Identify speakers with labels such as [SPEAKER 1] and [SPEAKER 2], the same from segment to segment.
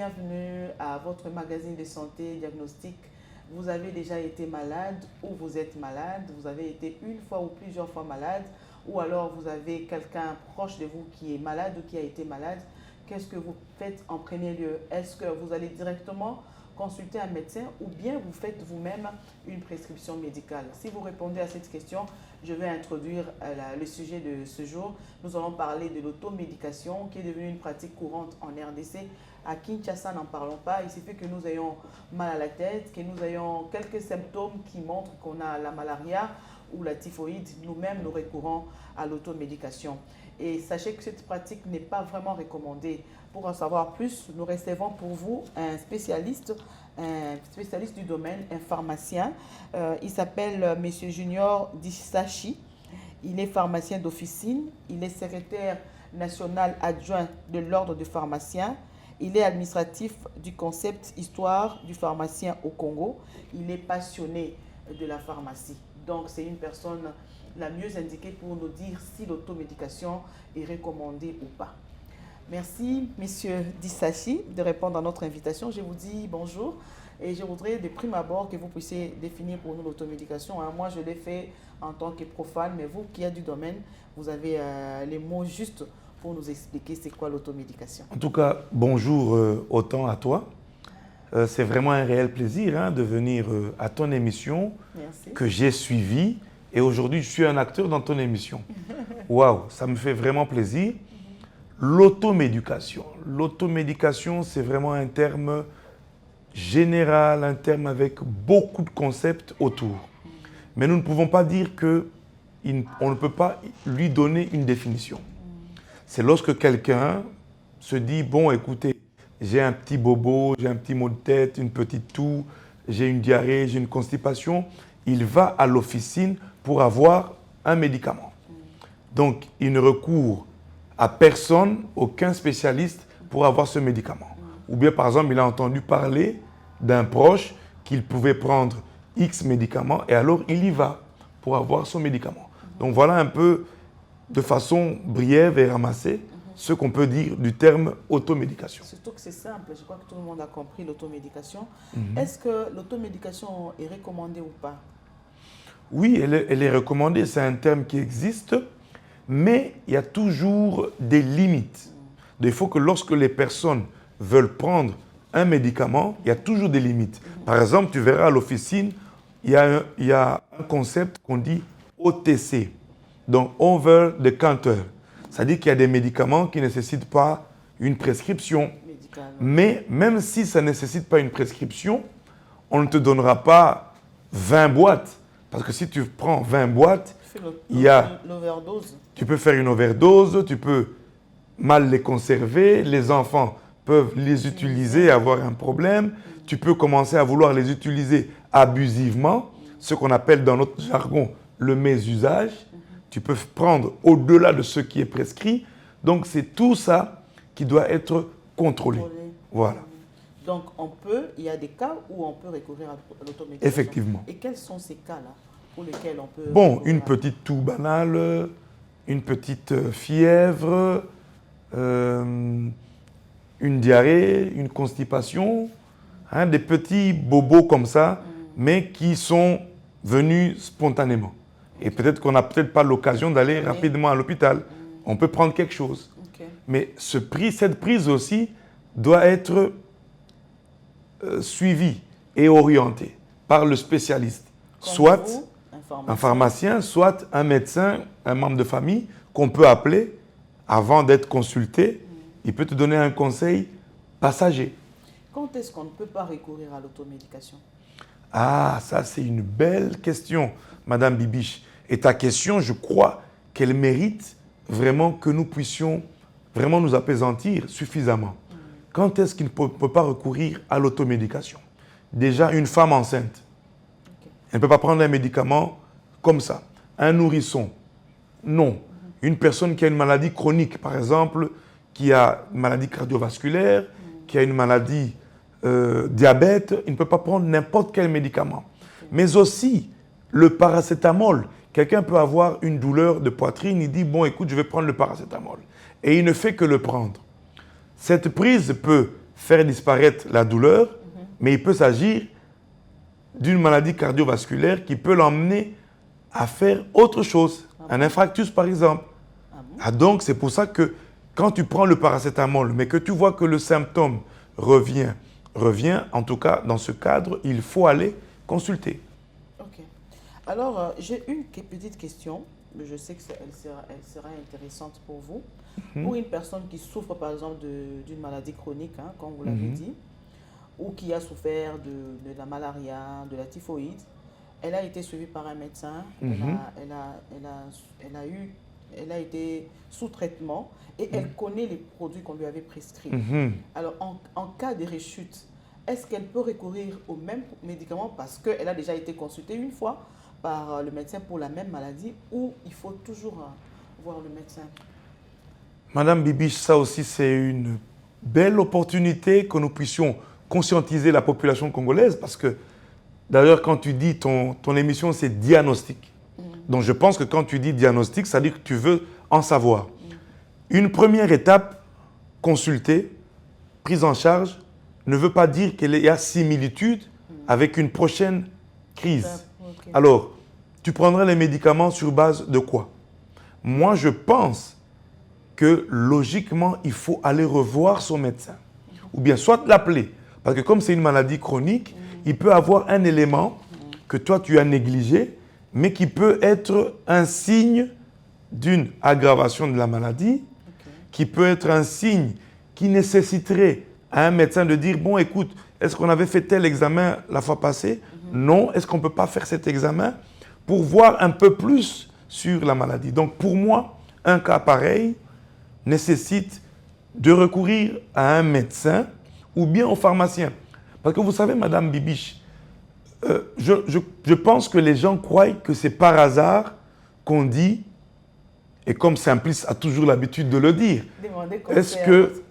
[SPEAKER 1] bienvenue à votre magazine de santé diagnostic. Vous avez déjà été malade ou vous êtes malade, vous avez été une fois ou plusieurs fois malade, ou alors vous avez quelqu'un proche de vous qui est malade ou qui a été malade. Qu'est-ce que vous faites en premier lieu? Est-ce que vous allez directement consulter un médecin ou bien vous faites vous-même une prescription médicale? Si vous répondez à cette question, je vais introduire le sujet de ce jour. Nous allons parler de l'automédication qui est devenue une pratique courante en RDC. À Kinshasa, n'en parlons pas. Il suffit que nous ayons mal à la tête, que nous ayons quelques symptômes qui montrent qu'on a la malaria ou la typhoïde. Nous-mêmes, nous recourons à l'automédication. Et sachez que cette pratique n'est pas vraiment recommandée. Pour en savoir plus, nous recevons pour vous un spécialiste du domaine, un pharmacien. Il s'appelle M. Junior Disachi. Il est pharmacien d'officine. Il est secrétaire national adjoint de l'ordre des pharmaciens. Il est administratif du concept Histoire du pharmacien au Congo. Il est passionné de la pharmacie. Donc, c'est une personne la mieux indiquée pour nous dire si l'automédication est recommandée ou pas. Merci, Monsieur Disachi, de répondre à notre invitation. Je vous dis bonjour et je voudrais de prime abord que vous puissiez définir pour nous l'automédication. Moi, je l'ai fait en tant que profane, mais vous qui êtes du domaine, vous avez les mots justes pour nous expliquer c'est quoi l'automédication.
[SPEAKER 2] En tout cas, bonjour autant à toi. C'est vraiment un réel plaisir de venir à ton émission.
[SPEAKER 1] Merci. Que
[SPEAKER 2] j'ai suivie. Et aujourd'hui, je suis un acteur dans ton émission. Waouh, ça me fait vraiment plaisir. L'automédication. L'automédication, c'est vraiment un terme général, un terme avec beaucoup de concepts autour. Mais nous ne pouvons pas dire qu'on ne peut pas lui donner une définition. C'est lorsque quelqu'un se dit, bon, écoutez, j'ai un petit bobo, j'ai un petit maux de tête, une petite toux, j'ai une diarrhée, j'ai une constipation, il va à l'officine pour avoir un médicament. Donc, il ne recourt à personne, aucun spécialiste pour avoir ce médicament. Ou bien, par exemple, il a entendu parler d'un proche qu'il pouvait prendre X médicaments et alors il y va pour avoir son médicament. Donc, voilà un peu, de façon brève et ramassée, ce qu'on peut dire du terme automédication.
[SPEAKER 1] Surtout que c'est simple, je crois que tout le monde a compris l'automédication. Est-ce que l'automédication est recommandée ou pas?
[SPEAKER 2] Oui, elle est recommandée, c'est un terme qui existe, mais il y a toujours des limites. Il faut que lorsque les personnes veulent prendre un médicament, il y a toujours des limites. Par exemple, tu verras à l'officine, il y a un concept qu'on dit OTC, donc over the counter. C'est-à-dire qu'il y a des médicaments qui ne nécessitent pas une prescription. Mais même si ça ne nécessite pas une prescription, on ne te donnera pas 20 boîtes. Parce que si tu prends 20 boîtes, tu peux faire une overdose, tu peux mal les conserver, les enfants peuvent les utiliser et avoir un problème. Tu peux commencer à vouloir les utiliser abusivement, ce qu'on appelle dans notre jargon le mésusage. Tu peux prendre au-delà de ce qui est prescrit. Donc, c'est tout ça qui doit être contrôlé. Voilà.
[SPEAKER 1] Donc, il y a des cas où on peut recourir à l'automédication.
[SPEAKER 2] Effectivement.
[SPEAKER 1] Et quels sont ces cas-là pour lesquels on peut...
[SPEAKER 2] Bon, une petite toux banale, une petite fièvre, une diarrhée, une constipation, des petits bobos comme ça, mais qui sont venus spontanément. Et peut-être qu'on n'a peut-être pas l'occasion d'aller rapidement à l'hôpital. On peut prendre quelque chose. Mais cette prise aussi doit être suivie et orientée par le spécialiste. Soit un pharmacien, soit un médecin, un membre de famille qu'on peut appeler avant d'être consulté. Il peut te donner un conseil passager.
[SPEAKER 1] Quand est-ce qu'on ne peut pas recourir à l'automédication?
[SPEAKER 2] Ah, ça c'est une belle question, Madame Bibiche. Et ta question, je crois qu'elle mérite vraiment que nous puissions vraiment nous apaisantir suffisamment. Quand est-ce qu'il ne peut pas recourir à l'automédication? Déjà, une femme enceinte. Elle ne peut pas prendre un médicament comme ça. Un nourrisson. Non. Une personne qui a une maladie chronique, par exemple, qui a une maladie cardiovasculaire, qui a une maladie diabète, il ne peut pas prendre n'importe quel médicament. Mais aussi, le paracétamol. Quelqu'un peut avoir une douleur de poitrine, il dit, bon, écoute, je vais prendre le paracétamol. Et il ne fait que le prendre. Cette prise peut faire disparaître la douleur, mais il peut s'agir d'une maladie cardiovasculaire qui peut l'emmener à faire autre chose, un infarctus par exemple. Donc c'est pour ça que quand tu prends le paracétamol, mais que tu vois que le symptôme revient, en tout cas dans ce cadre, il faut aller consulter.
[SPEAKER 1] Ok. Alors, j'ai une petite question, mais je sais qu'elle sera intéressante pour vous. Pour une personne qui souffre par exemple d'une maladie chronique, hein, comme vous l'avez dit, ou qui a souffert de la malaria, de la typhoïde, elle a été suivie par un médecin, elle a été sous traitement et elle connaît les produits qu'on lui avait prescrits. Alors, en cas de rechute, est-ce qu'elle peut recourir aux mêmes médicaments parce qu'elle a déjà été consultée une fois par le médecin pour la même maladie ou il faut toujours voir le médecin?
[SPEAKER 2] Madame Bibiche, ça aussi c'est une belle opportunité que nous puissions conscientiser la population congolaise parce que d'ailleurs quand tu dis ton émission c'est diagnostic. Donc je pense que quand tu dis diagnostic, ça veut dire que tu veux en savoir. Une première étape, consulter, prise en charge, ne veut pas dire qu'il y a similitude avec une prochaine crise.
[SPEAKER 1] Okay.
[SPEAKER 2] Alors, tu prendrais les médicaments sur base de quoi? Moi, je pense que logiquement, il faut aller revoir son médecin. Ou bien soit l'appeler. Parce que comme c'est une maladie chronique, il peut avoir un élément que toi, tu as négligé, mais qui peut être un signe d'une aggravation de la maladie, qui peut être un signe qui nécessiterait à un médecin de dire, bon, écoute, est-ce qu'on avait fait tel examen la fois passée? Non. Est-ce qu'on ne peut pas faire cet examen pour voir un peu plus sur la maladie? Donc, pour moi, un cas pareil nécessite de recourir à un médecin ou bien au pharmacien. Parce que vous savez, Madame Bibiche, je pense que les gens croient que c'est par hasard qu'on dit, et comme Simplice a toujours l'habitude de le dire,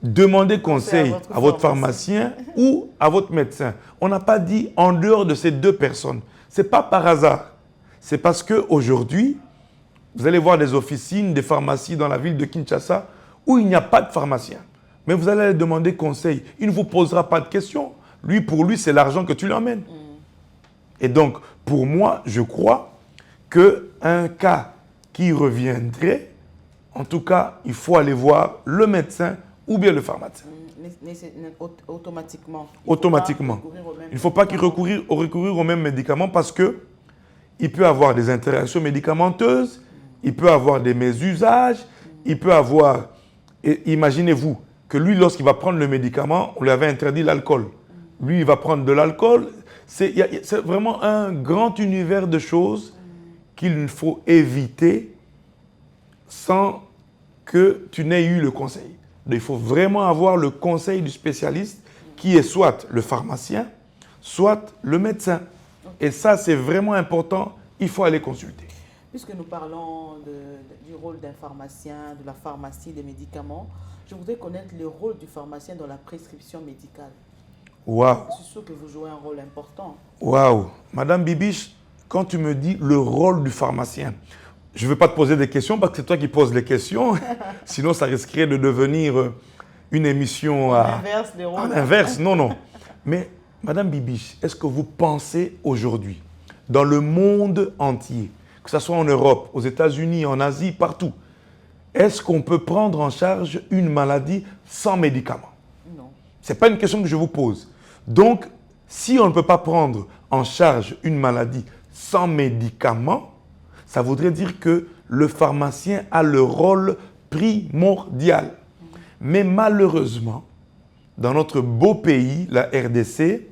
[SPEAKER 2] demandez conseil à votre pharmacien ou à votre médecin. On n'a pas dit en dehors de ces deux personnes. Ce n'est pas par hasard. C'est parce qu'aujourd'hui, vous allez voir des officines, des pharmacies dans la ville de Kinshasa où il n'y a pas de pharmacien. Mais vous allez demander conseil. Il ne vous posera pas de questions. Pour lui, c'est l'argent que tu lui emmènes. Et donc, pour moi, je crois qu'un cas qui reviendrait, en tout cas, il faut aller voir le médecin ou bien le pharmacien.
[SPEAKER 1] Automatiquement.
[SPEAKER 2] Automatiquement. Il ne faut pas qu'il recourir aux mêmes médicaments parce qu'il peut avoir des interactions médicamenteuses, il peut avoir des mésusages, il peut avoir... Imaginez-vous que lui, lorsqu'il va prendre le médicament, on lui avait interdit l'alcool. Lui, il va prendre de l'alcool. C'est vraiment un grand univers de choses qu'il faut éviter sans que tu n'aies eu le conseil. Donc, il faut vraiment avoir le conseil du spécialiste qui est soit le pharmacien, soit le médecin. Et ça, c'est vraiment important. Il faut aller consulter.
[SPEAKER 1] Puisque nous parlons du rôle d'un pharmacien, de la pharmacie, des médicaments, je voudrais connaître le rôle du pharmacien dans la prescription médicale.
[SPEAKER 2] Waouh.
[SPEAKER 1] Je suis sûr que vous jouez un rôle important.
[SPEAKER 2] Waouh. Madame Bibiche, quand tu me dis le rôle du pharmacien, je ne veux pas te poser des questions parce que c'est toi qui poses les questions. Sinon, ça risquerait de devenir une émission à...
[SPEAKER 1] Inverse, les rôles.
[SPEAKER 2] Inverse, non. Mais, Madame Bibiche, est-ce que vous pensez aujourd'hui, dans le monde entier, que ce soit en Europe, aux États-Unis, en Asie, partout, est-ce qu'on peut prendre en charge une maladie sans médicaments?
[SPEAKER 1] Non.
[SPEAKER 2] Ce n'est pas une question que je vous pose. Donc, si on ne peut pas prendre en charge une maladie sans médicaments, ça voudrait dire que le pharmacien a le rôle primordial. Mais malheureusement, dans notre beau pays, la RDC,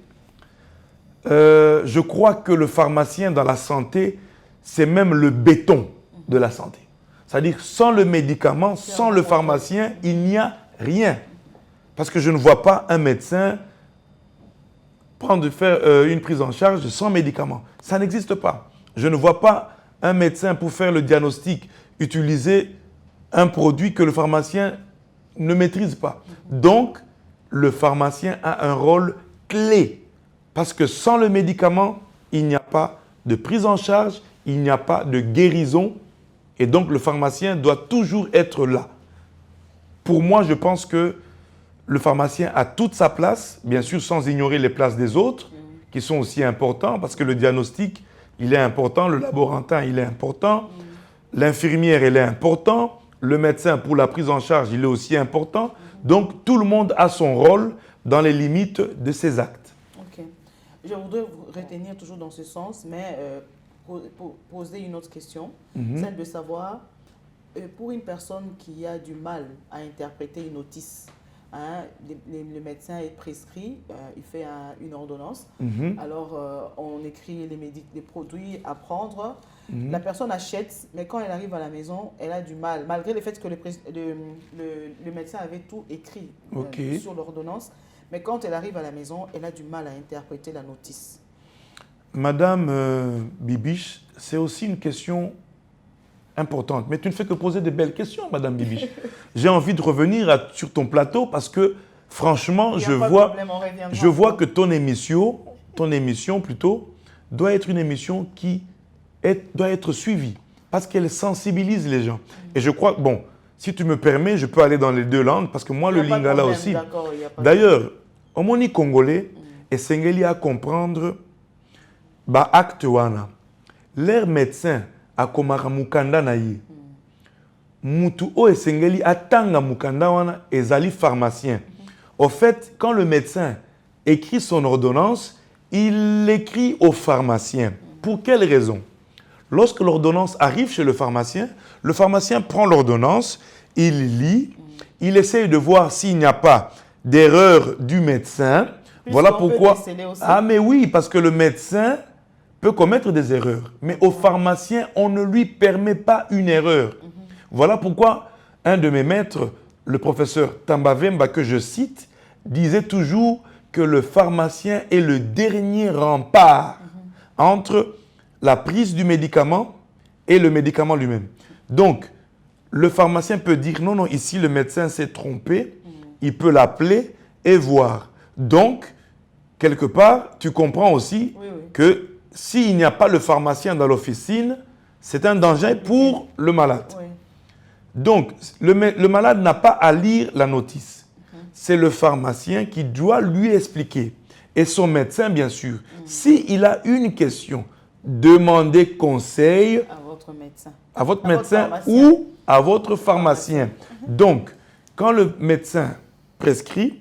[SPEAKER 2] je crois que le pharmacien dans la santé, c'est même le béton de la santé. C'est-à-dire sans le médicament, sans le pharmacien, il n'y a rien. Parce que je ne vois pas un médecin faire une prise en charge sans médicament. Ça n'existe pas. Je ne vois pas un médecin pour faire le diagnostic utiliser un produit que le pharmacien ne maîtrise pas. Donc, le pharmacien a un rôle clé. Parce que sans le médicament, il n'y a pas de prise en charge, il n'y a pas de guérison. Et donc, le pharmacien doit toujours être là. Pour moi, je pense que le pharmacien a toute sa place, bien sûr sans ignorer les places des autres, qui sont aussi importants, parce que le diagnostic, il est important, le laborantin, il est important, l'infirmière, elle est importante, le médecin pour la prise en charge, il est aussi important. Donc, tout le monde a son rôle dans les limites de ses actes.
[SPEAKER 1] Ok. Je voudrais vous retenir toujours dans ce sens, mais poser une autre question, celle de savoir, pour une personne qui a du mal à interpréter une notice, hein, le médecin est prescrit, il fait une ordonnance, alors on écrit les produits à prendre, la personne achète, mais quand elle arrive à la maison, elle a du mal, malgré le fait que le médecin avait tout écrit sur l'ordonnance, mais quand elle arrive à la maison, elle a du mal à interpréter la notice.
[SPEAKER 2] Madame Bibiche, c'est aussi une question importante. Mais tu ne fais que poser de belles questions, Madame Bibiche. J'ai envie de revenir sur ton plateau parce que, franchement, je vois que ton émission plutôt, doit être une émission qui doit être suivie parce qu'elle sensibilise les gens. Et je crois, bon, si tu me permets, je peux aller dans les deux langues parce que moi, le lingala aussi. D'ailleurs, au moni congolais, et sengeli à comprendre, ba acte wana. L'air médecin a komaka mukanda na ye. Mutu o esengeli atanga mukanda wana ezali pharmacien. Au fait, quand le médecin écrit son ordonnance, il l'écrit au pharmacien. Pour quelle raison? Lorsque l'ordonnance arrive chez le pharmacien prend l'ordonnance, il lit, il essaye de voir s'il n'y a pas d'erreur du médecin. Voilà pourquoi. Ah mais oui, parce que le médecin peut commettre des erreurs. Mais au pharmacien, on ne lui permet pas une erreur. Voilà pourquoi un de mes maîtres, le professeur Tambavemba, que je cite, disait toujours que le pharmacien est le dernier rempart entre la prise du médicament et le médicament lui-même. Donc, le pharmacien peut dire non, non, ici le médecin s'est trompé, il peut l'appeler et voir. Donc, quelque part, tu comprends aussi que s'il n'y a pas le pharmacien dans l'officine, c'est un danger pour le malade. Donc, le malade n'a pas à lire la notice. C'est le pharmacien qui doit lui expliquer. Et son médecin, bien sûr. S'il a une question, demandez conseil à votre médecin ou à votre pharmacien. Donc, quand le médecin prescrit,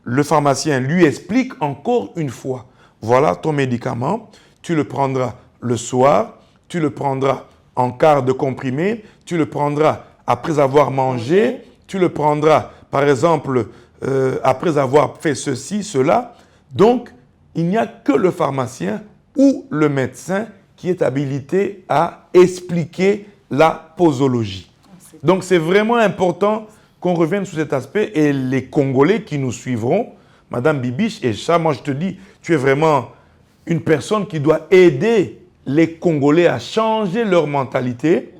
[SPEAKER 2] le pharmacien lui explique encore une fois, voilà ton médicament, tu le prendras le soir, tu le prendras en quart de comprimé, tu le prendras après avoir mangé, tu le prendras par exemple après avoir fait ceci, cela. Donc, il n'y a que le pharmacien ou le médecin qui est habilité à expliquer la posologie. Donc, c'est vraiment important qu'on revienne sur cet aspect et les Congolais qui nous suivront, Madame Bibiche, et ça, moi je te dis, tu es vraiment une personne qui doit aider les Congolais à changer leur mentalité,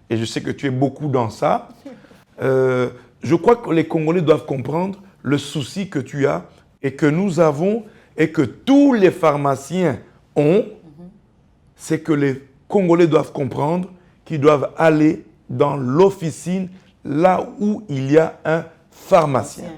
[SPEAKER 2] et je sais que tu es beaucoup dans ça. Je crois que les Congolais doivent comprendre le souci que tu as et que nous avons et que tous les pharmaciens ont, c'est que les Congolais doivent comprendre qu'ils doivent aller dans l'officine là où il y a un pharmacien.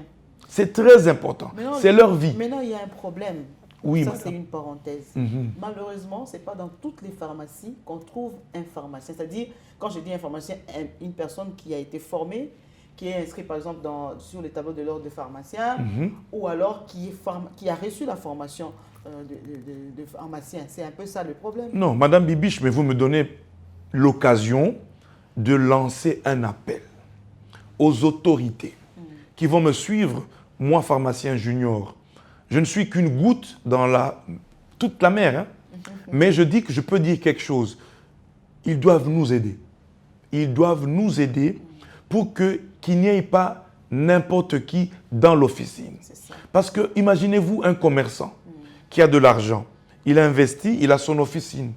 [SPEAKER 2] C'est très important. C'est leur vie.
[SPEAKER 1] Maintenant, il y a un problème.
[SPEAKER 2] Oui,
[SPEAKER 1] ça, c'est une parenthèse. Malheureusement, ce n'est pas dans toutes les pharmacies qu'on trouve un pharmacien. C'est-à-dire, quand je dis un pharmacien, une personne qui a été formée, qui est inscrite par exemple sur les tableaux de l'ordre de pharmacien, ou alors qui a reçu la formation de pharmacien. C'est un peu ça le problème.
[SPEAKER 2] Non, Madame Bibiche, mais vous me donnez l'occasion de lancer un appel aux autorités qui vont me suivre, moi, pharmacien junior. Je ne suis qu'une goutte dans toute la mer, hein? Mais je dis que je peux dire quelque chose. Ils doivent nous aider. Ils doivent nous aider pour qu'il n'y ait pas n'importe qui dans l'officine. Parce que imaginez-vous un commerçant qui a de l'argent. Il investit, il a son officine.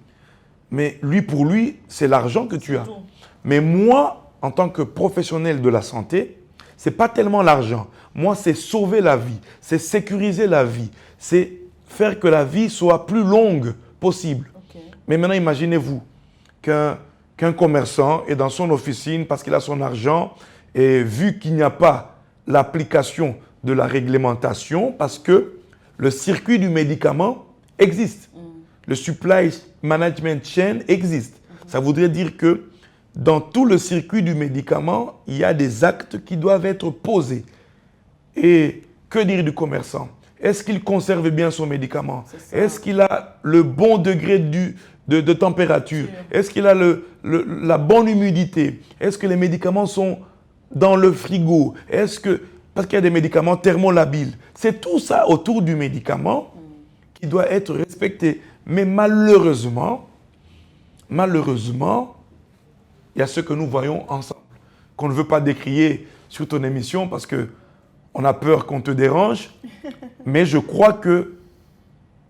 [SPEAKER 2] Mais pour lui, c'est l'argent que tu as. Mais moi, en tant que professionnel de la santé, ce n'est pas tellement l'argent. Moi, c'est sauver la vie, c'est sécuriser la vie, c'est faire que la vie soit plus longue possible. Mais maintenant, imaginez-vous qu'un commerçant est dans son officine parce qu'il a son argent et vu qu'il n'y a pas l'application de la réglementation parce que le circuit du médicament existe. Le supply management chain existe. Ça voudrait dire que dans tout le circuit du médicament, il y a des actes qui doivent être posés. Et que dire du commerçant? Est-ce qu'il conserve bien son médicament? Est-ce qu'il a le bon degré de température? Est-ce qu'il a la bonne humidité? Est-ce que les médicaments sont dans le frigo? Parce qu'il y a des médicaments thermolabiles. C'est tout ça autour du médicament qui doit être respecté. Mais malheureusement, il y a ce que nous voyons ensemble, qu'on ne veut pas décrier sur ton émission parce qu'on a peur qu'on te dérange. Mais je crois que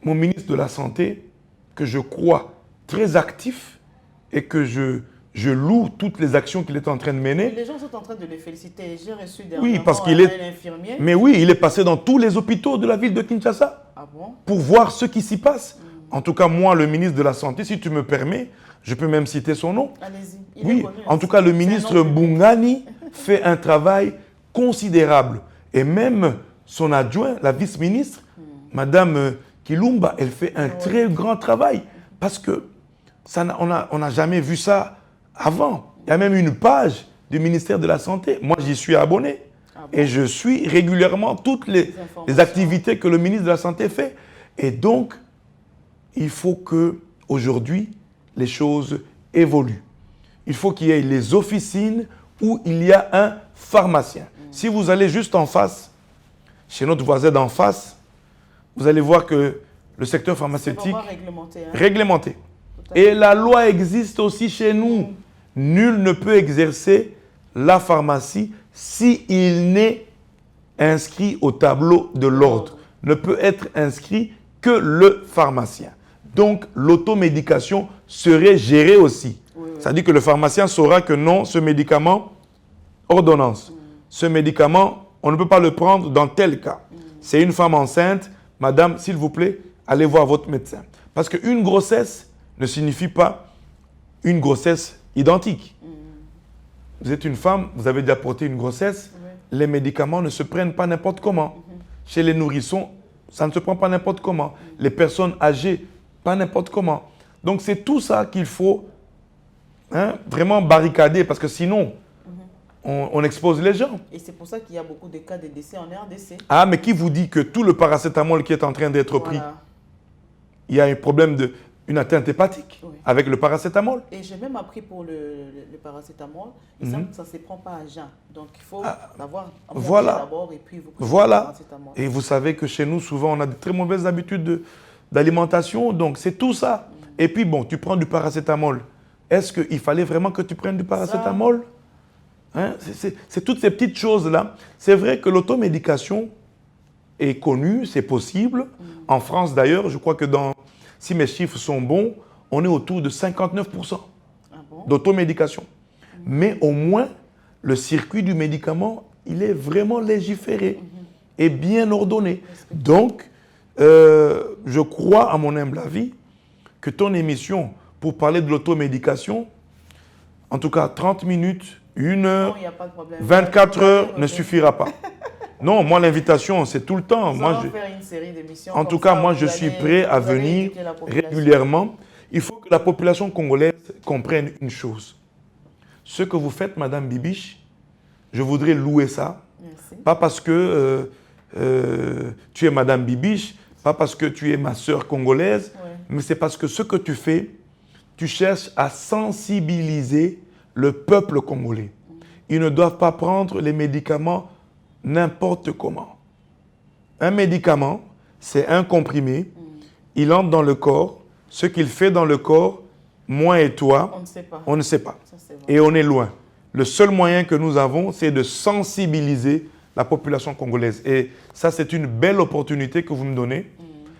[SPEAKER 2] mon ministre de la Santé, que je crois très actif et que je loue toutes les actions qu'il est en train de mener.
[SPEAKER 1] Les gens sont en train de le féliciter. J'ai reçu des
[SPEAKER 2] infirmiers. Mais oui, il est passé dans tous les hôpitaux de la ville de Kinshasa pour voir ce qui s'y passe. En tout cas, moi, le ministre de la Santé, si tu me permets, je peux même citer son nom.
[SPEAKER 1] Allez-y.
[SPEAKER 2] Oui, en tout cas, le ministre Bungani fait un travail considérable. Et même son adjoint, la vice-ministre, Madame Kilumba, elle fait un très grand travail. Parce que on n'a jamais vu ça avant. Il y a même une page du ministère de la Santé. Moi, j'y suis abonné. Et je suis régulièrement toutes les activités que le ministre de la Santé fait. Et donc, il faut qu'aujourd'hui, les choses évoluent. Il faut qu'il y ait les officines où il y a un pharmacien. Si vous allez juste en face, chez notre voisin d'en face, vous allez voir que le secteur pharmaceutique est réglementé. Et la loi existe aussi chez nous. Nul ne peut exercer la pharmacie s'il n'est inscrit au tableau de l'ordre. Ne peut être inscrit que le pharmacien. Donc, l'automédication serait gérée aussi. Ça dit que le pharmacien saura que non, ce médicament, ordonnance. Ce médicament, on ne peut pas le prendre dans tel cas. C'est une femme enceinte. Madame, s'il vous plaît, allez voir votre médecin. Parce qu'une grossesse ne signifie pas une grossesse identique. Vous êtes une femme, vous avez déjà porté une grossesse, les médicaments ne se prennent pas n'importe comment. Chez les nourrissons, ça ne se prend pas n'importe comment. Les personnes âgées, pas n'importe comment. Donc c'est tout ça qu'il faut vraiment barricader parce que sinon, on expose les gens.
[SPEAKER 1] Et c'est pour ça qu'il y a beaucoup de cas de décès en RDC.
[SPEAKER 2] Ah, mais qui vous dit que tout le paracétamol qui est en train d'être pris, il y a un problème une atteinte hépatique avec le paracétamol?
[SPEAKER 1] Et j'ai même appris pour le paracétamol, il semble que ça ne se prend pas à jeun. Donc il faut l'avoir d'abord et puis vous prenez le paracétamol.
[SPEAKER 2] Et vous savez que chez nous, souvent, on a de très mauvaises habitudes d'alimentation. Donc c'est tout ça. Et puis bon, tu prends du paracétamol. Est-ce qu'il fallait vraiment que tu prennes du paracétamol? C'est toutes ces petites choses-là. C'est vrai que l'automédication est connue, c'est possible. En France, d'ailleurs, je crois que si mes chiffres sont bons, on est autour de 59% d'automédication. Mais au moins, le circuit du médicament, il est vraiment légiféré et bien ordonné. Donc, je crois, à mon humble avis, que ton émission, pour parler de l'automédication, en tout cas 30 minutes, 1 heure, 24 heures ne suffira pas. Non, moi l'invitation, c'est tout le temps. En tout cas, moi je suis prêt à venir régulièrement. Il faut que la population congolaise comprenne une chose. Ce que vous faites, Madame Bibiche, je voudrais louer ça.
[SPEAKER 1] Merci.
[SPEAKER 2] Pas parce que tu es Madame Bibiche, pas parce que tu es ma sœur congolaise, mais c'est parce que ce que tu fais, tu cherches à sensibiliser le peuple congolais. Ils ne doivent pas prendre les médicaments n'importe comment. Un médicament, c'est un comprimé, il entre dans le corps, ce qu'il fait dans le corps, moi et toi, on ne sait pas. Et on est loin. Le seul moyen que nous avons, c'est de sensibiliser la population congolaise. Et ça, c'est une belle opportunité que vous me donnez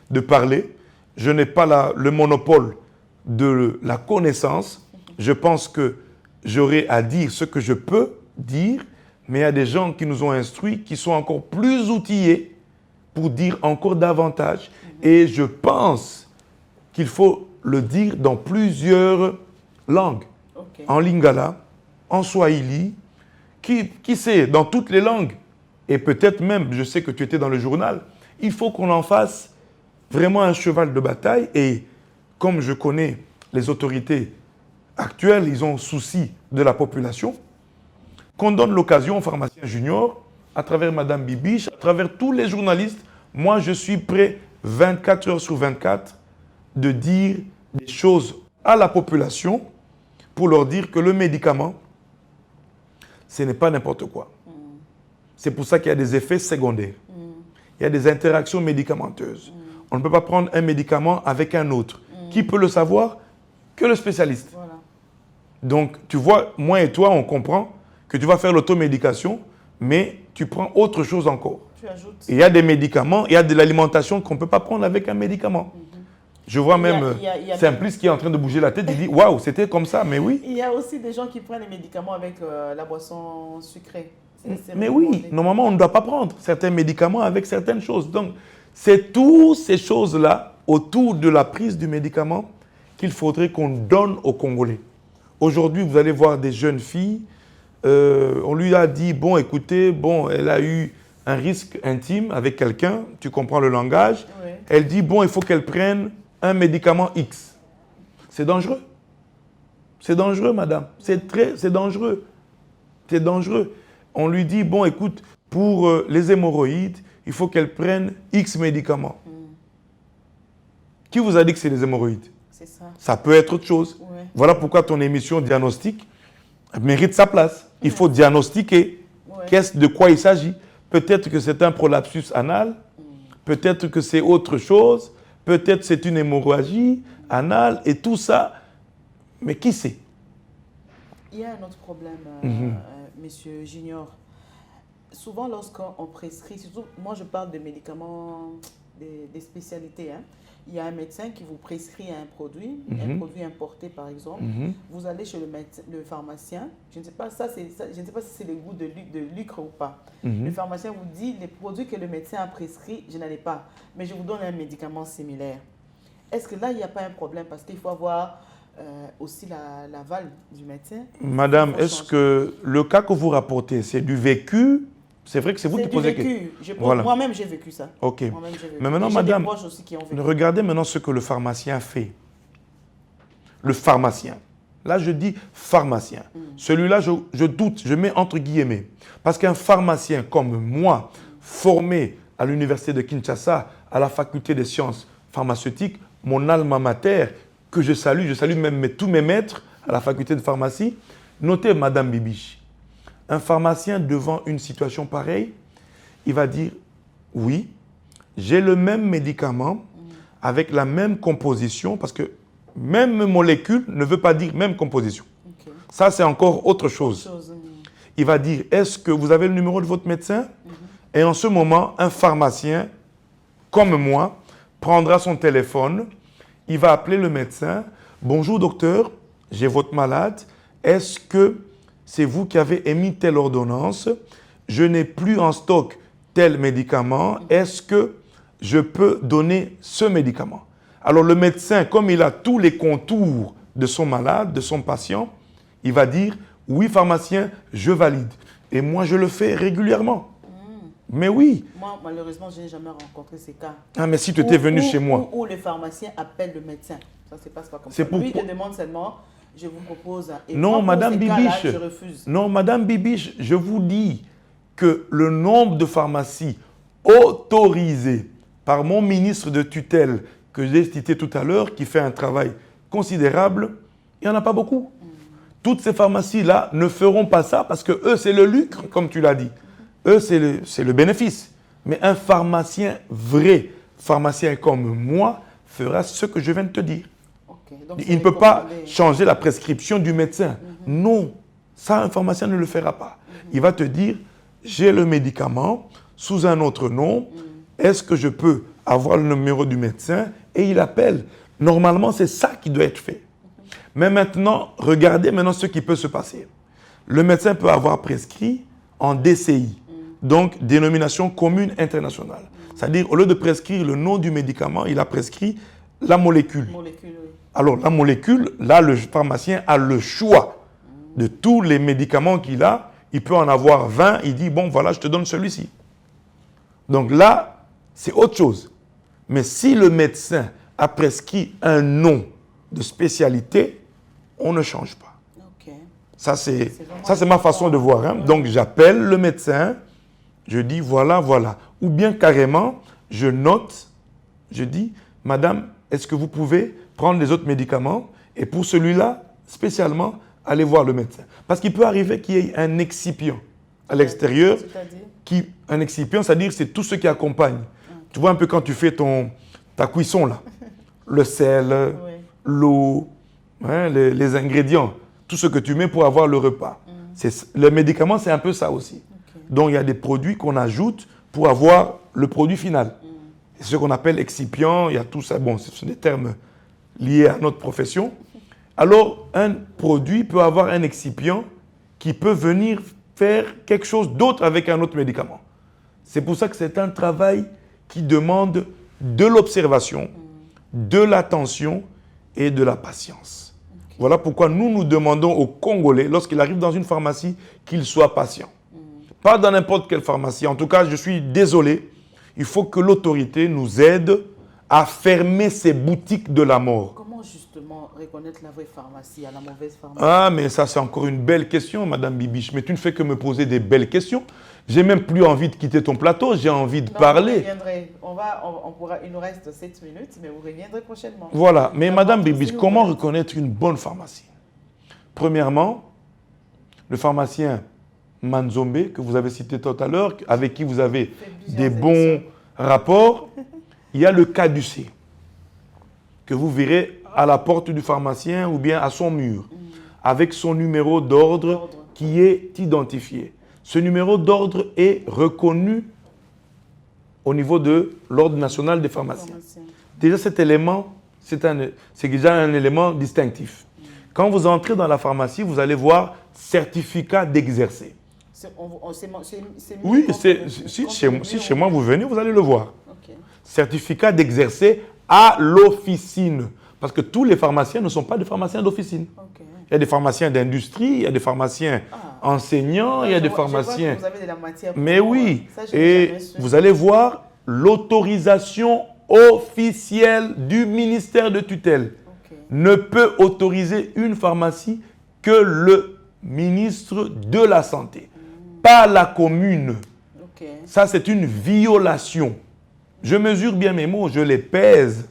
[SPEAKER 2] de parler. Je n'ai pas le monopole de la connaissance. Je pense que j'aurai à dire ce que je peux dire, mais il y a des gens qui nous ont instruits, qui sont encore plus outillés pour dire encore davantage. Et je pense qu'il faut le dire dans plusieurs langues. En lingala, en swahili, qui sait, dans toutes les langues. et peut-être même, je sais que tu étais dans le journal, il faut qu'on en fasse vraiment un cheval de bataille. Et comme je connais les autorités actuelles, ils ont souci de la population, qu'on donne l'occasion aux pharmaciens juniors, à travers Madame Bibiche, à travers tous les journalistes. Moi, je suis prêt 24 heures sur 24 de dire des choses à la population pour leur dire que le médicament, ce n'est pas n'importe quoi. C'est pour ça qu'il y a des effets secondaires. Il y a des interactions médicamenteuses. On ne peut pas prendre un médicament avec un autre. Qui peut le savoir? Que le spécialiste.
[SPEAKER 1] Voilà.
[SPEAKER 2] Donc, tu vois, moi et toi, on comprend que tu vas faire l'automédication, mais tu prends autre chose encore.
[SPEAKER 1] Tu ajoutes.
[SPEAKER 2] Il y a des médicaments, il y a de l'alimentation qu'on ne peut pas prendre avec un médicament. Je vois même Simplice qui est en train de bouger la tête, il dit « Waouh, c'était comme ça, mais oui ».
[SPEAKER 1] Il y a aussi des gens qui prennent les médicaments avec la boisson sucrée.
[SPEAKER 2] Mais oui, normalement, on ne doit pas prendre certains médicaments avec certaines choses. Donc, c'est toutes ces choses-là, autour de la prise du médicament, qu'il faudrait qu'on donne aux Congolais. Aujourd'hui, vous allez voir des jeunes filles, on lui a dit, bon, écoutez, bon, elle a eu un risque intime avec quelqu'un, tu comprends le langage. Oui. Elle dit, bon, il faut qu'elle prenne un médicament X. C'est dangereux. C'est dangereux, madame. C'est dangereux. C'est dangereux. On lui dit, bon, écoute, pour les hémorroïdes, il faut qu'elle prenne X médicaments. Qui vous a dit que c'est les hémorroïdes? C'est ça. Ça peut être autre chose. Ouais. Voilà pourquoi ton émission Diagnostic mérite sa place. Il faut diagnostiquer de quoi il s'agit. Peut-être que c'est un prolapsus anal, peut-être que c'est autre chose, peut-être que c'est une hémorragie anale et tout ça. Mais qui sait?
[SPEAKER 1] Il y a un autre problème, Monsieur Junior. Souvent, lorsqu'on prescrit, surtout, moi je parle de médicaments, des spécialités, hein. Il y a un médecin qui vous prescrit un produit importé par exemple. Vous allez chez le pharmacien. Je ne sais pas, je ne sais pas si c'est le goût de lucre ou pas. Le pharmacien vous dit, les produits que le médecin a prescrits, je n'en ai pas. Mais je vous donne un médicament similaire. Est-ce que là, il n'y a pas un problème? Parce qu'il faut avoir aussi l'aval du médecin.
[SPEAKER 2] Madame, est-ce que le cas que vous rapportez, c'est du vécu? C'est vrai que c'est vous qui posez la question.
[SPEAKER 1] Voilà. Moi-même, j'ai vécu ça.
[SPEAKER 2] Ok. Mais maintenant, madame, regardez maintenant ce que le pharmacien fait. Le pharmacien. Là, je dis pharmacien. Celui-là, je doute, je mets entre guillemets. Parce qu'un pharmacien comme moi, formé à l'université de Kinshasa, à la faculté des sciences pharmaceutiques, mon alma mater, que je salue même tous mes maîtres à la faculté de pharmacie, notez Madame Bibiche. Un pharmacien devant une situation pareille, il va dire « Oui, j'ai le même médicament avec la même composition » parce que même molécule ne veut pas dire même composition. Okay. Ça, c'est encore autre chose. Il va dire « Est-ce que vous avez le numéro de votre médecin ?» Et en ce moment, un pharmacien, comme moi, prendra son téléphone, il va appeler le médecin « Bonjour docteur, j'ai votre malade, est-ce que c'est vous qui avez émis telle ordonnance, je n'ai plus en stock tel médicament, est-ce que je peux donner ce médicament ?» Alors le médecin, comme il a tous les contours de son malade, de son patient, il va dire « Oui pharmacien, je valide. » Et moi je le fais régulièrement. Mais oui.
[SPEAKER 1] Moi malheureusement, je n'ai jamais rencontré ces cas.
[SPEAKER 2] Ah mais si tu étais venu chez moi.
[SPEAKER 1] Où le pharmacien appelle le médecin. Ça ne se passe pas comme ça. Lui, il te demande seulement... Je vous propose. Et
[SPEAKER 2] non, Madame Bibiche.
[SPEAKER 1] Je refuse.
[SPEAKER 2] Non, Madame Bibiche, je vous dis que le nombre de pharmacies autorisées par mon ministre de tutelle, que j'ai cité tout à l'heure, qui fait un travail considérable, il n'y en a pas beaucoup. Toutes ces pharmacies-là ne feront pas ça parce que eux, c'est le lucre, comme tu l'as dit. Eux, c'est le bénéfice. Mais un pharmacien vrai, pharmacien comme moi, fera ce que je viens de te dire. Donc, il ne peut pas changer la prescription du médecin. Non, ça, un pharmacien ne le fera pas. Il va te dire, j'ai le médicament sous un autre nom, est-ce que je peux avoir le numéro du médecin? Et il appelle. Normalement, c'est ça qui doit être fait. Mais maintenant, regardez maintenant ce qui peut se passer. Le médecin peut avoir prescrit en DCI, donc dénomination commune internationale. C'est-à-dire, au lieu de prescrire le nom du médicament, il a prescrit la molécule. Alors, la molécule, là, le pharmacien a le choix de tous les médicaments qu'il a. il peut en avoir 20, il dit, bon, voilà, je te donne celui-ci. Donc là, c'est autre chose. Mais si le médecin a prescrit un nom de spécialité, on ne change pas.
[SPEAKER 1] Ok.
[SPEAKER 2] Ça, c'est ma façon de voir. Hein. Donc, j'appelle le médecin, je dis, voilà, voilà. Ou bien carrément, je note, je dis, madame, est-ce que vous pouvez prendre les autres médicaments et pour celui-là, spécialement, aller voir le médecin. Parce qu'il peut arriver qu'il y ait un excipient à l'extérieur. Un excipient, c'est-à-dire c'est tout ce qui accompagne. Okay. Tu vois un peu quand tu fais ta cuisson, là. Le sel, oui. L'eau, hein, les ingrédients, tout ce que tu mets pour avoir le repas. Le médicament, c'est un peu ça aussi. Okay. Donc, il y a des produits qu'on ajoute pour avoir le produit final. C'est ce qu'on appelle excipient, il y a tout ça. Bon, ce sont des termes liés à notre profession. Alors, un produit peut avoir un excipient qui peut venir faire quelque chose d'autre avec un autre médicament. C'est pour ça que c'est un travail qui demande de l'observation, de l'attention et de la patience. Okay. Voilà pourquoi nous demandons aux Congolais, lorsqu'ils arrivent dans une pharmacie, qu'ils soient patients. Pas dans n'importe quelle pharmacie. En tout cas, je suis désolé, il faut que l'autorité nous aide à fermer ces boutiques de la mort.
[SPEAKER 1] Comment justement reconnaître la vraie pharmacie à la mauvaise pharmacie? Ah,
[SPEAKER 2] mais ça, c'est encore une belle question, Madame Bibiche. Mais tu ne fais que me poser des belles questions. J'ai même plus envie de quitter ton plateau, j'ai envie de parler.
[SPEAKER 1] Vous reviendrez. Il nous reste 7 minutes, mais vous reviendrez prochainement.
[SPEAKER 2] Voilà, mais Madame Bibiche, comment reconnaître une bonne pharmacie? Premièrement, le pharmacien Manzombe, que vous avez cité tout à l'heure, avec qui vous avez des bons rapports, il y a le caducée, que vous verrez à la porte du pharmacien ou bien à son mur, avec son numéro d'ordre qui est identifié. Ce numéro d'ordre est reconnu au niveau de l'Ordre national des pharmaciens. Déjà, cet élément, c'est déjà un élément distinctif. Quand vous entrez dans la pharmacie, vous allez voir certificat d'exercer. Oui, si chez moi vous venez, vous allez le voir. Okay. Certificat d'exercer à l'officine. Parce que tous les pharmaciens ne sont pas des pharmaciens d'officine. Okay. Il y a des pharmaciens d'industrie, il y a des pharmaciens enseignants, il y a des pharmaciens...
[SPEAKER 1] Vous avez de la matière pour
[SPEAKER 2] mais oui, ça, et vous allez voir l'autorisation officielle du ministère de tutelle. Okay. Ne peut autoriser une pharmacie que le ministre de la Santé. Pas la commune. Okay. Ça, c'est une violation. Je mesure bien mes mots, je les pèse.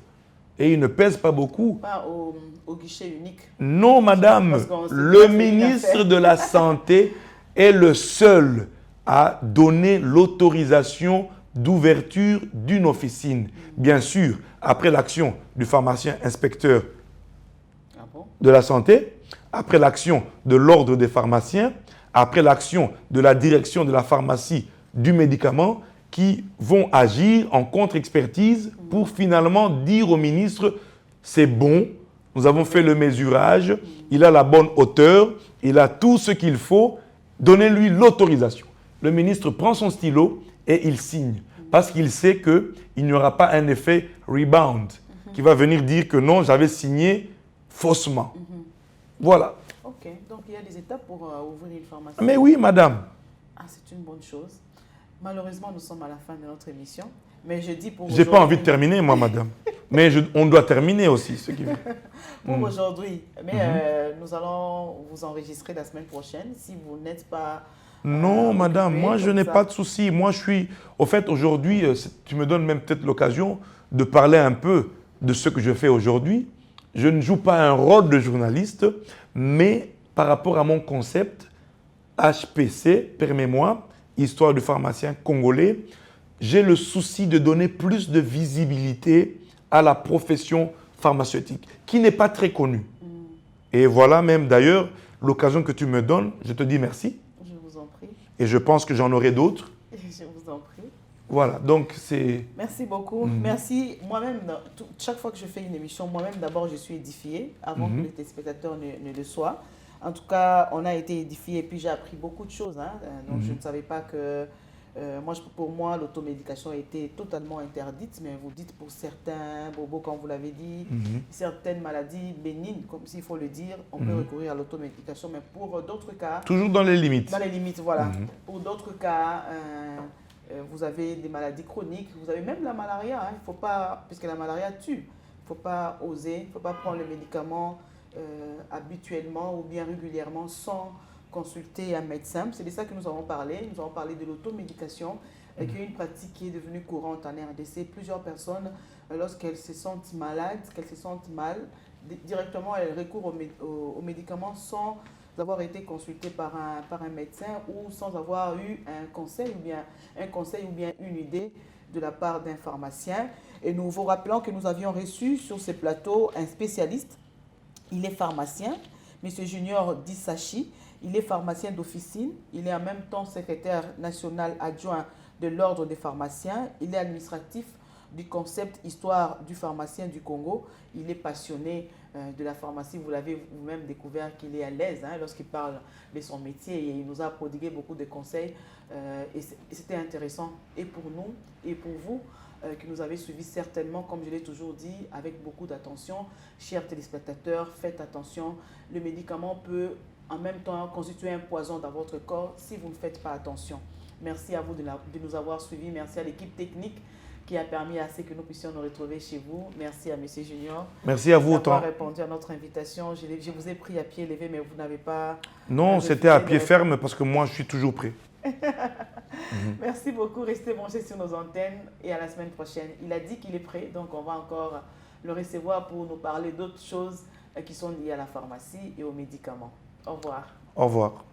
[SPEAKER 2] Et ils ne pèsent pas beaucoup.
[SPEAKER 1] Pas au guichet unique.
[SPEAKER 2] Non, madame. Le ministre de la Santé est le seul à donner l'autorisation d'ouverture d'une officine. Bien sûr, après l'action du pharmacien inspecteur de la santé, après l'action de l'ordre des pharmaciens, après l'action de la direction de la pharmacie du médicament, qui vont agir en contre-expertise pour finalement dire au ministre « c'est bon, nous avons fait le mesurage, il a la bonne hauteur, il a tout ce qu'il faut, donnez-lui l'autorisation ». Le ministre prend son stylo et il signe parce qu'il sait qu'il n'y aura pas un effet rebound qui va venir dire que non, j'avais signé faussement. Voilà.
[SPEAKER 1] Ok, donc il y a des étapes pour ouvrir une pharmacie.
[SPEAKER 2] Mais oui, madame.
[SPEAKER 1] Ah, c'est une bonne chose. Malheureusement, nous sommes à la fin de notre émission. Mais je dis pour
[SPEAKER 2] j'ai pas envie de terminer, moi, madame. Mais on doit terminer aussi, ce qui veut.
[SPEAKER 1] Pour aujourd'hui. Mais nous allons vous enregistrer la semaine prochaine. Si vous n'êtes pas...
[SPEAKER 2] non, madame, moi, je n'ai pas de souci. Moi, je suis... Au fait, aujourd'hui, tu me donnes même peut-être l'occasion de parler un peu de ce que je fais aujourd'hui. Je ne joue pas un rôle de journaliste, mais par rapport à mon concept, HPC, permets-moi, Histoire du pharmacien congolais, j'ai le souci de donner plus de visibilité à la profession pharmaceutique, qui n'est pas très connue. Et voilà même d'ailleurs l'occasion que tu me donnes, je te dis merci.
[SPEAKER 1] Je vous en prie.
[SPEAKER 2] Et je pense que j'en aurai d'autres.
[SPEAKER 1] Je vous en prie.
[SPEAKER 2] Voilà, donc c'est...
[SPEAKER 1] Merci beaucoup. Merci. Moi-même, chaque fois que je fais une émission, moi-même d'abord je suis édifiée avant que les téléspectateurs ne le soient. En tout cas, on a été édifiés et puis j'ai appris beaucoup de choses. Hein. Donc, je ne savais pas que Pour moi, l'automédication a été totalement interdite, mais vous dites pour certains bobos, comme vous l'avez dit, certaines maladies bénignes, comme s'il faut le dire, on peut recourir à l'automédication, mais pour d'autres cas...
[SPEAKER 2] Toujours dans les limites.
[SPEAKER 1] Dans les limites, voilà. Pour d'autres cas, vous avez des maladies chroniques, vous avez même la malaria, hein, il faut pas, puisque la malaria tue, il ne faut pas oser, il ne faut pas prendre le médicament habituellement ou bien régulièrement sans consulter un médecin. C'est de ça que nous avons parlé. Nous avons parlé de l'automédication, qui est une pratique qui est devenue courante en RDC. Plusieurs personnes, lorsqu'elles se sentent malades, qu'elles se sentent mal, directement elles recourent aux médicaments sans avoir été consultées par un médecin ou sans avoir eu un conseil ou bien une idée de la part d'un pharmacien. Et nous vous rappelons que nous avions reçu sur ce plateau un spécialiste. Il est pharmacien, M. Junior Dissachi. Il est pharmacien d'officine. Il est en même temps secrétaire national adjoint de l'Ordre des pharmaciens. Il est administratif du concept Histoire du pharmacien du Congo. Il est passionné de la pharmacie. Vous l'avez vous-même découvert qu'il est à l'aise lorsqu'il parle de son métier et il nous a prodigué beaucoup de conseils. Et c'était intéressant et pour nous et pour vous qui nous avez suivis certainement, comme je l'ai toujours dit, avec beaucoup d'attention. Chers téléspectateurs, faites attention. Le médicament peut en même temps constituer un poison dans votre corps si vous ne faites pas attention. Merci à vous de nous avoir suivis. Merci à l'équipe technique qui a permis à ce que nous puissions nous retrouver chez vous. Merci à M. Junior.
[SPEAKER 2] Merci à vous autant.
[SPEAKER 1] D'avoir répondu à notre invitation. Je vous ai pris à pied levé, mais vous n'avez pas...
[SPEAKER 2] Non, c'était à pied ferme parce que moi, je suis toujours prêt.
[SPEAKER 1] Merci beaucoup. Restez branchés sur nos antennes et à la semaine prochaine. Il a dit qu'il est prêt, donc on va encore le recevoir pour nous parler d'autres choses qui sont liées à la pharmacie et aux médicaments. Au revoir.
[SPEAKER 2] Au revoir.